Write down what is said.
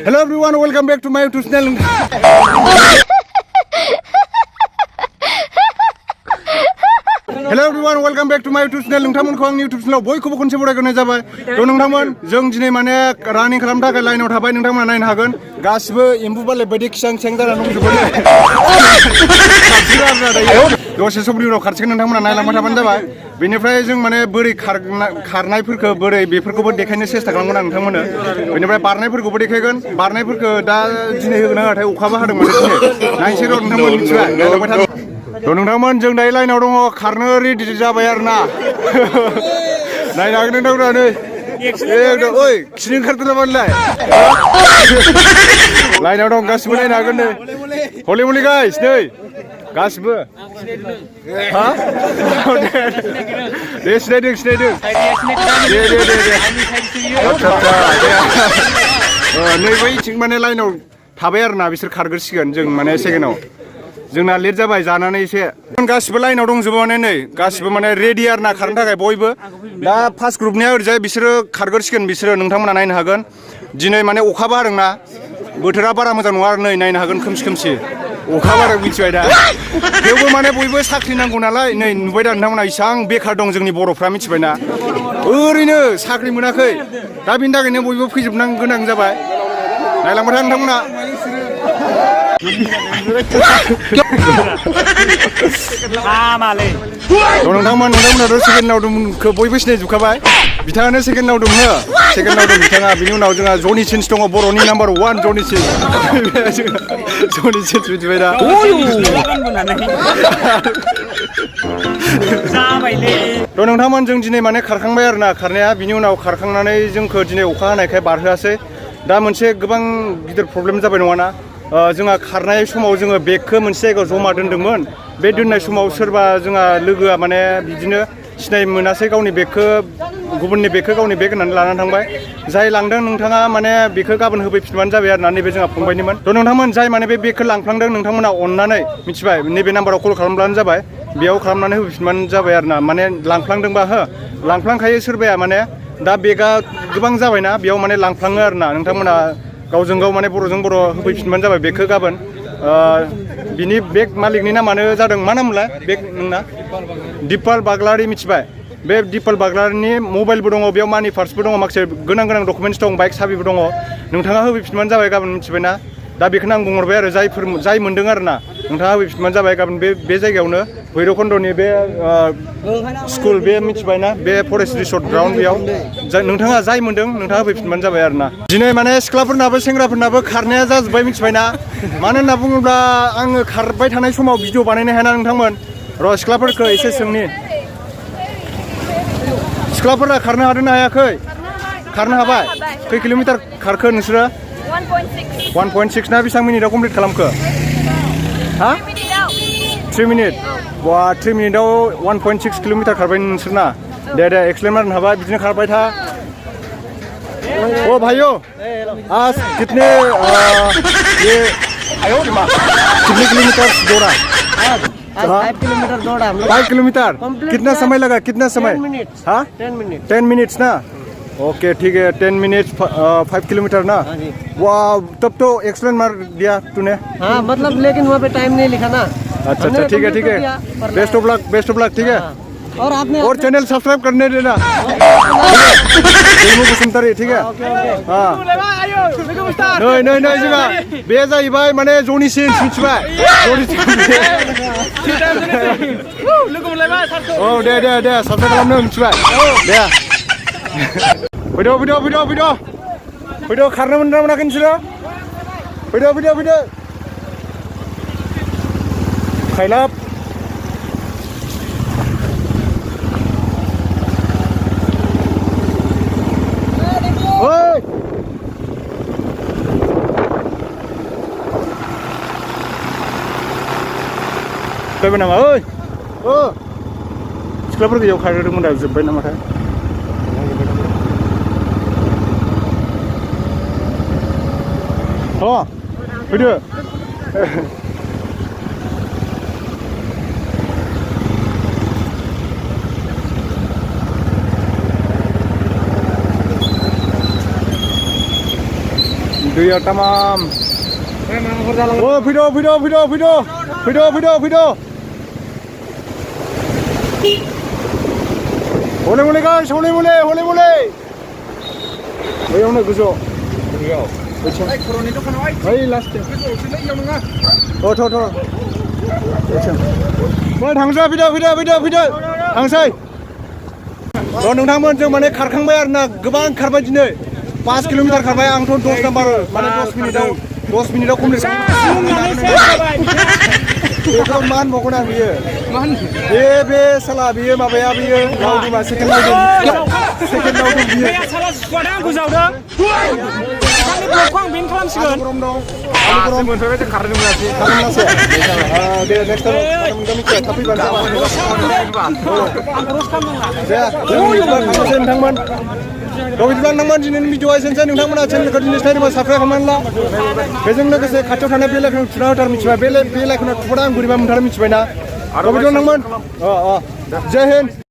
Hello everyone, welcome back to my YouTube channel. Hello everyone, welcome back to my YouTube channel. नोंथांमोनखौ आंनि YouTube channel बयखौबो खनसे बरायग्रोनाय जाबाय। थ' नोंथांमोन जों दिनै माने रानिं खालामनो थाखाय लाइनआव थाबाय नोंथांमोना नायनो हागोन। गासिबो एम्बु बालाय बायदि खिसां खिसां जानानै दंजोबो। दसे समनि उनाव खारसिगोन नोंथांमोना नायलांबाय थाबानो जाबाय। बेनिफ्राय जों माने बोरै खारनायफोरखौ बोरै बेफोरखौबो देखायनो सेस्था खालामगोन आं नोंथांमोननो। बेनिफ्राय बारनायफोरखौबो देखायगोन। बारनायफोरखौ दा दिनै होगोन नाथाय अखाबो हादों माने दिनै। नायनोसै र' नोंथांमोन मिथिबाय नायलांबाय था। थ' नोंथांमोन जों दायो लाइनआव दङ खारनो रेडि जाबाय आरो ना। नायनो हागोन नोंथांमोना नै एकदम ओइ खिनो ओंखारदों नामालाय लाइनआव दं गासिबो नायनो हागोन नै हले मले गाइस नै गासिबो हा दे सिनायदों दे नै बैथिं माने लाइनआव थाबाय आरो ना बिसोर खारग्रोसिगोन जों माने सेकेन्डआव जोंना लेट जाबाय जानानै एसे गासिबो लाइनआव दंजोबो माने नै गासिबो माने रेडि आरो ना खारनो थाखाय बयबो दा फार्स्ट ग्रुपनिया ओरैजाय बिसोरो खारग्रोसिगोन बिसोरो नोंथांमोना नायनो हागोन दिनै माने अखाबो हादोंना बोथोरा बारा मोजां नङा आरो नै नायनो हागोन खोमसि अखा बारा मिथिबाय दा थेवबो माने बयबो साख्रि नांगौ नालाय नै नुबाय दा नोंथांमोना इसां बेखार दं जोंनि बर'फ्रा मिथिबायना ओरैनो साख्रि मोनाखै दा बिनि थाखायनो बयबो फैजोबनां गोनां जाबाय नायलांबाय था नोंथांमोना नोंथांमोनाथ' सेकेन्डआव बयबो सिनायजोबखाबाय बिथाङानो सेकेन्डआव दं हो सेकेन्डआव दं बिथाङा बिनि उनाव जोंहा जनि सिन्स दङ बर'नि नाम्बार 1 जनि सिन्स मिथिबाय दा थ' नोंथांमोन जों दिनै माने खारखांबाय आरो ना खारनाया बिनि उनाव खारखांनानै जोंखौ दिनै अखा हानायखाय बारहोआसै दा मोनसे गोबां गिदिर प्रब्लेम जाबाय नङाना जोंहा खारनाय समाव जोङो बेगखौ मोनसे जायगायाव जमा दोन्दोंमोन बे दोननाय समाव सोरबा जोंहा लोगोआ माने बिदिनो सिनाय मोनासै गावनि बेगखौ गुबुननि बेगखौ गावनि बेग होननानै लानानै थांबाय जाय लांदों नोंथाङा माने बेखौ गाबोन होफैफिनबानो जाबाय आरो ना नैबे जोंहा फंबायनिमोन थ' नोंथांमोन जाय माने बे बेगखौ लांफ्लांदों नोंथांमोना अननानै मिथिबाय नैबे नाम्बाराव कल खालामब्लानो जाबाय बेयाव खालामनानै होफैफिनबानो जाबाय आरो ना माने लांफ्लांदोंबा हो लांफ्लांखायो सोरबाया माने दा बेगआ गोबां जाबायना बेयाव माने लांफ्लाङो आरो ना नोंथांमोना गावजों गाव माने बर'जों बर' होफैफिनबानो जाबाय बेगखौ गाबोन बिनि बेग मालिकनि नामानो जादों मा नामलाय बेग नोंना दिपाल बाग्लारि मिथिबाय बे दिपाल बाग्लारिनि मबाइलबो दङ बेयाव मानि पार्सबो दङ माखासे गोनां डकुमेन्टस दं बाइक साबिबो दङ नोंथाङा होफैफिनबानो जाबाय गाबोन मिथिबायना दा बेखौनो आं बुंहरबाय आरो जाय मोन्दों आरो ना नोंथाङा होफैफिनबानो जाबाय गाबोन बे जायगायावनो भैरबखुन्दनि बे स्कुल बे मिथिबायना बे फरेस्ट रिसर्ट ग्राउन्ड बेयाव नोंथाङा जाय मोन्दों नोंथाङा होफैफिनबानो जाबाय आरो ना दिनै माने सिख्लाफोरनाबो सेंग्राफोरनाबो खारनाया जाजोब्बाय मिथिबायना मानो होनना बुङोब्ला आङो खारबाय थानाय समाव भिडिअ बानायनो हायाना नोंथांमोन र' सिख्लाफोरखौ एसे सोंनि सिख्लाफोरा खारनो हादोंना हायाखै खारनो हाबाय खै किल'मिटार खारखो नोंसोरो 1.6 ना बेसेबां मिनिटआव कमप्लिट खालामखो हा 3 मिनिट वा 3 मिनिटआव 1.6 किल'मिटार खारबाय नोंसोरना दे एक्सप्लेन मारनो हाबाय बिदिनो खारबाय था ओ भाइयों आज कितने किलोमीटर दौड़ा 5 किलोमीटर दौड़ा 5 किलोमीटर कितना समय लगा कितना समय हाँ 10 मिनट्स ना ओके ठीक है 10 मिनट्स 5 किलोमीटर ना वाह तब तो एक्सप्लेन मार दिया तूने हाँ मतलब लेकिन वहाँ पे टाइम नहीं लिखा ना अच्छा ठीक है बेस्ट ऑफ लक ठीक है और आपने और चैनल सब्सक्राइब करने देना ठीक है हाँ नै जोंहा बे जाहैबाय माने जनि सिन्स मिथिबाय औ दे साबस्क्राइब खालामनो मिथिबाय दे फैद' खारनो मोनदों मोनाखै नोंसोरो फैद' खायलाब फैबाय नामा ओइ सिख्लाफोरखौ इयाव खारहोदोंमोन दा जोब्बाय नामाथाय फैदो दैया तामाम ओ फैद' हले मले गाइस हले मले बैयावनो गोजौ ओइ लास्ट थांसै फैदो थांसै नोंथांमोन जों माने खारखांबाय आरोना गोबां खारबाय दिनै 5 किल'मिटार खारबाय आंथ' 10 नाम्बार माने 10 मिनिटाव कमप्लिट बेखौ मा होनबावगोन आं बियो बे साला बियो माबाया बियो लावदुमा सेकेन्ड लावदुम बियो साला सुवादा आंखौ जावदो आंनि ब्लगखौ आं बेन खालामसिगोन गरम दं मोनफैबाय जों खारनो मोनासै दे नेक्स्ट टाइम मिथिया थाब फैबानो जाबाय थांनोसै नोंथांमोन बिदिब्ला नोंथांमोन दिनैनि भिडिअआ एसेनोसै नोंथांमोना चेनेलखौ दिनै नायदोंबा साबस्क्राइब खालामनानै ला बेजों लोगोसे खाथियाव थानाय बे लाइकखौ थुना होथार मिथिबाय बे लाइकखौ थुबा आं बोरैबा मोनथारो मिथिबाय ना बिदिब्ला नोंथांमोन जय हिन्द